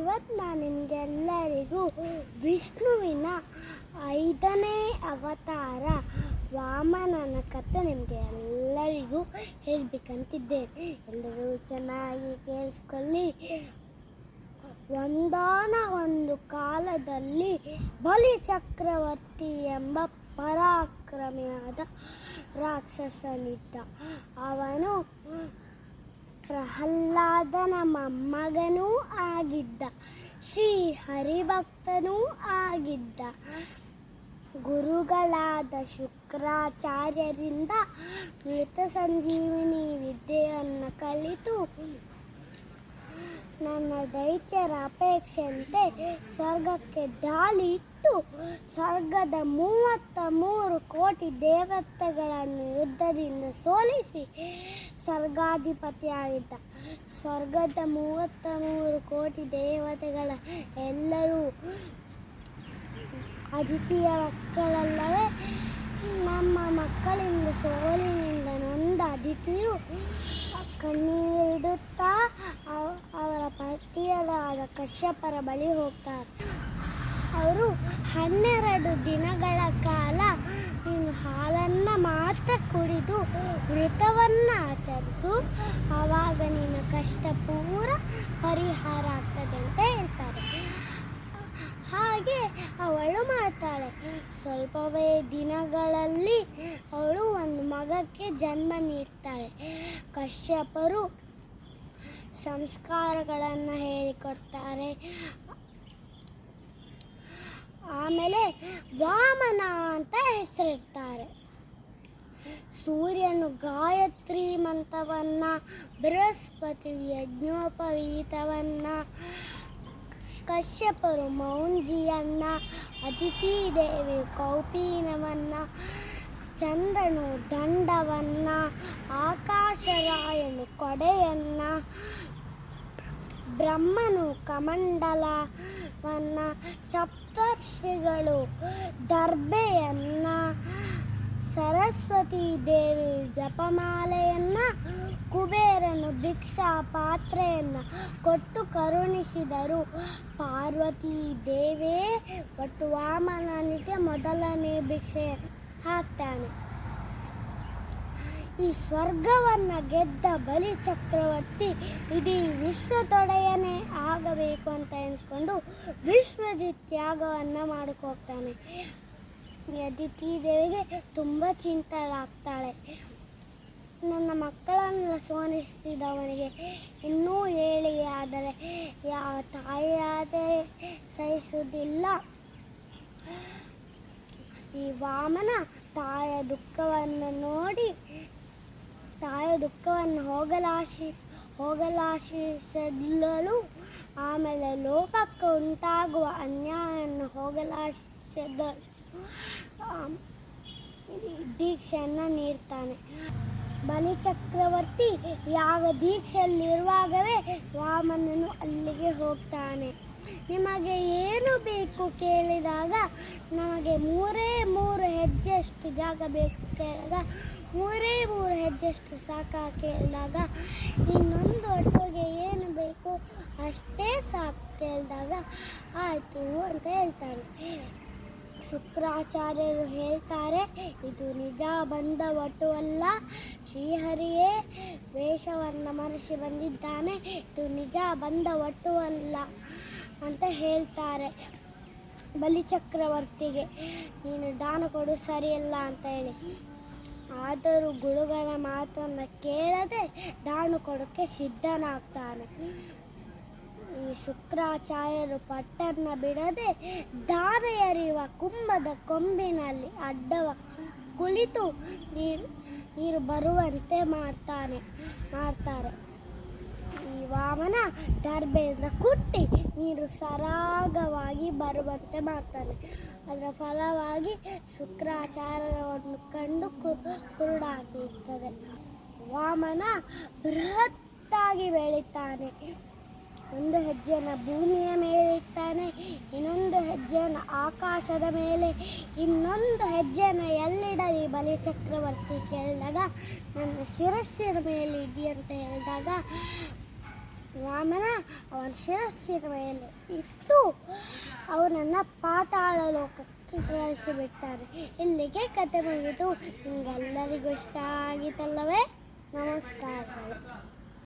ಇವತ್ತು ನಾನು ನಿಮಗೆಲ್ಲರಿಗೂ ವಿಷ್ಣುವಿನ 5ನೇ ಅವತಾರ ವಾಮನನ ಕಥೆ ನಿಮಗೆ ಎಲ್ಲರಿಗೂ ಹೇಳಬೇಕಂತಿದ್ದೇನೆ. ಎಲ್ಲರೂ ಚೆನ್ನಾಗಿ ಕೇಳಿಸ್ಕೊಳ್ಳಿ. ಒಂದಾನ ಒಂದು ಕಾಲದಲ್ಲಿ ಬಲಿ ಚಕ್ರವರ್ತಿ ಎಂಬ ಪರಾಕ್ರಮಿಯಾದ ರಾಕ್ಷಸನಿದ್ದ. ಅವನು ಪ್ರಹ್ಲಾದನ ಮೊಮ್ಮಗನೂ ಆಗಿದ್ದ. ಶ್ರೀ ಹರಿಭಕ್ತನೂ ಆಗಿದ್ದ. ಗುರುಗಳಾದ ಶುಕ್ರಾಚಾರ್ಯರಿಂದ ಮೃತ ಸಂಜೀವಿನಿ ವಿದ್ಯೆಯನ್ನು ಕಲಿತು ನನ್ನ ದೈತ್ಯರ ಅಪೇಕ್ಷೆಯಂತೆ ಸ್ವರ್ಗಕ್ಕೆ ದಾಳಿ ಇಟ್ಟು ಸ್ವರ್ಗದ 33 ಕೋಟಿ ದೇವತೆಗಳನ್ನು ಯುದ್ಧದಿಂದ ಸೋಲಿಸಿ ಸ್ವರ್ಗಾಧಿಪತಿಯಾಗಿದ್ದ. ಸ್ವರ್ಗದ 33 ಕೋಟಿ ದೇವತೆಗಳ ಎಲ್ಲರೂ ಅದಿತಿಯ ಮಕ್ಕಳಲ್ಲವೇ? ನಮ್ಮ ಮಕ್ಕಳಿಂದ ಸೋಲಿನಿಂದ ನೊಂದ ಅದಿತಿಯು ಕಣ್ಣೀರಿಡುತ್ತಾ ಅವರ ಪತಿಯರಾದ ಕಶ್ಯಪರ ಬಳಿ ಹೋಗ್ತಾರೆ. ಅವರು 12 ದಿನಗಳ ಕಾಲ ನೀನು ಹಾಲನ್ನು ಮಾತ್ರ ಕುಡಿದು ವ್ರತವನ್ನು ಆಚರಿಸು, ಆವಾಗ ನಿನ್ನ ಕಷ್ಟ ಪೂರ ಪರಿಹಾರ ಆಗ್ತದೆ ಅಂತ ಹೇಳ್ತಾರೆ. ಹಾಗೆ ಅವಳು ಮಾಡ್ತಾಳೆ. ಸ್ವಲ್ಪವೇ ದಿನಗಳಲ್ಲಿ ಅವಳು ಒಂದು ಮಗಕ್ಕೆ ಜನ್ಮ ನೀಡ್ತಾಳೆ. ಕಶ್ಯಪರು ಸಂಸ್ಕಾರಗಳನ್ನು ಹೇಳಿಕೊಡ್ತಾರೆ. ಆಮೇಲೆ ವಾಮನ ಅಂತ ಹೆಸರಿಡ್ತಾರೆ. ಸೂರ್ಯನು ಗಾಯತ್ರಿ ಮಂತ್ರವನ್ನ, ಬೃಹಸ್ಪತಿ ಯಜ್ಞೋಪವೀತವನ್ನ, ಕಶ್ಯಪರು ಮೌಂಜಿಯನ್ನ, ಅದಿತಿ ದೇವಿ ಕೌಪೀನವನ್ನ, ಚಂದ್ರನು ದಂಡವನ್ನ, ಆಕಾಶರಾಯನು ಕೊಡೆಯನ್ನ, ಬ್ರಹ್ಮನು ಕಮಂಡಲವನ್ನ, ಸಪ್ತರ್ಷಿಗಳು ದರ್ಬೆಯನ್ನ, ಸರಸ್ವತಿ ದೇವಿ ಜಪಮಾಲೆಯನ್ನ, ಕುಬೇರನು ಭಿಕ್ಷಾ ಪಾತ್ರೆಯನ್ನು ಕೊಟ್ಟು ಕರುಣಿಸಿದರು. ಪಾರ್ವತಿ ದೇವೇ ಒಟ್ಟು ವಾಮನನಿಗೆ ಮೊದಲನೇ ಭಿಕ್ಷೆ ಹಾಕ್ತಾನೆ. ಈ ಸ್ವರ್ಗವನ್ನು ಗೆದ್ದ ಬಲಿ ಚಕ್ರವರ್ತಿ ಇಡೀ ವಿಶ್ವದೊಡೆಯನೇ ಆಗಬೇಕು ಅಂತ ಎನಿಸ್ಕೊಂಡು ವಿಶ್ವಜಿತ್ ಯಾಗವನ್ನು ಹೋಗ್ತಾನೆ. ಅದಿತಿ ದೇವಿಗೆ ತುಂಬ ಚಿಂತಲಾಗ್ತಾಳೆ. ನನ್ನ ಮಕ್ಕಳನ್ನು ಸೋಲಿಸಿದವನಿಗೆ ಇನ್ನೂ ಏಳಿಗೆ ಆದರೆ ಯಾವ ತಾಯಿಯಾದರೆ ಸಹಿಸುವುದಿಲ್ಲ. ಈ ವಾಮನ ತಾಯಿಯ ದುಃಖವನ್ನು ನೋಡಿ ಹೋಗಲಾಶಿಸಲು, ಆಮೇಲೆ ಲೋಕಕ್ಕೆ ಉಂಟಾಗುವ ಅನ್ಯಾಯವನ್ನು ಹೋಗಲಾಶಿಸಲು ದೀಕ್ಷೆಯನ್ನು ನೀಡ್ತಾನೆ. ಬಲಿ ಚಕ್ರವರ್ತಿ ಯಾಗ ದೀಕ್ಷೆಯಲ್ಲಿರುವಾಗವೇ ವಾಮನನು ಅಲ್ಲಿಗೆ ಹೋಗ್ತಾನೆ. ನಿಮಗೆ ಏನು ಬೇಕು ಕೇಳಿದಾಗ ನಮಗೆ 3 ಹೆಜ್ಜೆಷ್ಟು ಜಾಗ ಬೇಕು ಕೇಳಿದಾಗ 3 ಹೆಜ್ಜೆಷ್ಟು ಸಾಕ ಕೇಳಿದಾಗ ಇನ್ನೊಂದು ಒಟ್ಟಿಗೆ ಏನು ಬೇಕು ಅಷ್ಟೇ ಸಾಕು ಕೇಳಿದಾಗ ಆಯಿತು ಅಂತ ಹೇಳ್ತಾನೆ. ಶುಕ್ರಾಚಾರ್ಯರು ಹೇಳ್ತಾರೆ, ಇದು ನಿಜ ಬಂದ ವಟುವಲ್ಲ, ಶ್ರೀಹರಿಯೇ ವೇಷವನ್ನು ಮರೆಸಿ ಬಂದಿದ್ದಾನೆ, ಇದು ನಿಜ ಬಂದ ವಟುವಲ್ಲ ಅಂತ ಹೇಳ್ತಾರೆ. ಬಲಿ ಚಕ್ರವರ್ತಿಗೆ ನೀನು ದಾನ ಕೊಡು ಸರಿಯಲ್ಲ ಅಂತ ಹೇಳಿ, ಆದರೂ ಗುರುಗಳ ಮಾತನ್ನು ಕೇಳದೆ ದಾನ ಕೊಡೋಕ್ಕೆ ಸಿದ್ಧನಾಗ್ತಾನೆ. ಈ ಶುಕ್ರಾಚಾರ್ಯರು ಪಟ್ಟನ್ನು ಬಿಡದೆ ದಾರ ಎರೆಯುವ ಕುಂಭದ ಕೊಂಬಿನಲ್ಲಿ ಅಡ್ಡವ ಕುಳಿತು ನೀರು ಬರುವಂತೆ ಮಾಡ್ತಾರೆ. ಈ ವಾಮನ ದರ್ಬೆಯಿಂದ ಕುಟ್ಟಿ ನೀರು ಸರಾಗವಾಗಿ ಬರುವಂತೆ ಮಾಡ್ತಾನೆ. ಅದರ ಫಲವಾಗಿ ಶುಕ್ರಾಚಾರ್ಯರನ್ನು ಕಂಡು ಕುರುಡಾಗಿರ್ತದೆ. ವಾಮನ ಬೃಹತ್ತಾಗಿ ಬೆಳೀತಾನೆ. ಒಂದು ಹೆಜ್ಜೆಯನ್ನು ಭೂಮಿಯ ಮೇಲೆ ಇಡ್ತಾನೆ, ಇನ್ನೊಂದು ಹೆಜ್ಜೆಯನ್ನು ಆಕಾಶದ ಮೇಲೆ, ಇನ್ನೊಂದು ಹೆಜ್ಜೆಯನ್ನು ಎಲ್ಲಿಡಲಿ ಬಲಿ ಚಕ್ರವರ್ತಿ ಕೇಳಿದಾಗ ನನ್ನ ಶಿರಸ್ಸಿನ ಮೇಲೆ ಇಡಿ ಅಂತ ಹೇಳಿದಾಗ ವಾಮನ ಅವನ ಶಿರಸ್ಸಿನ ಮೇಲೆ ಇಟ್ಟು ಅವನನ್ನು ಪಾತಾಳ ಲೋಕಕ್ಕೆ ಕಳಿಸಿಬಿಟ್ಟಾನೆ. ಇಲ್ಲಿಗೆ ಕತೆ ಮುಗಿತು. ನಿಮಗೆಲ್ಲರಿಗೂ ಇಷ್ಟ ಆಗಿತ್ತಲ್ಲವೇ? ನಮಸ್ಕಾರಗಳು.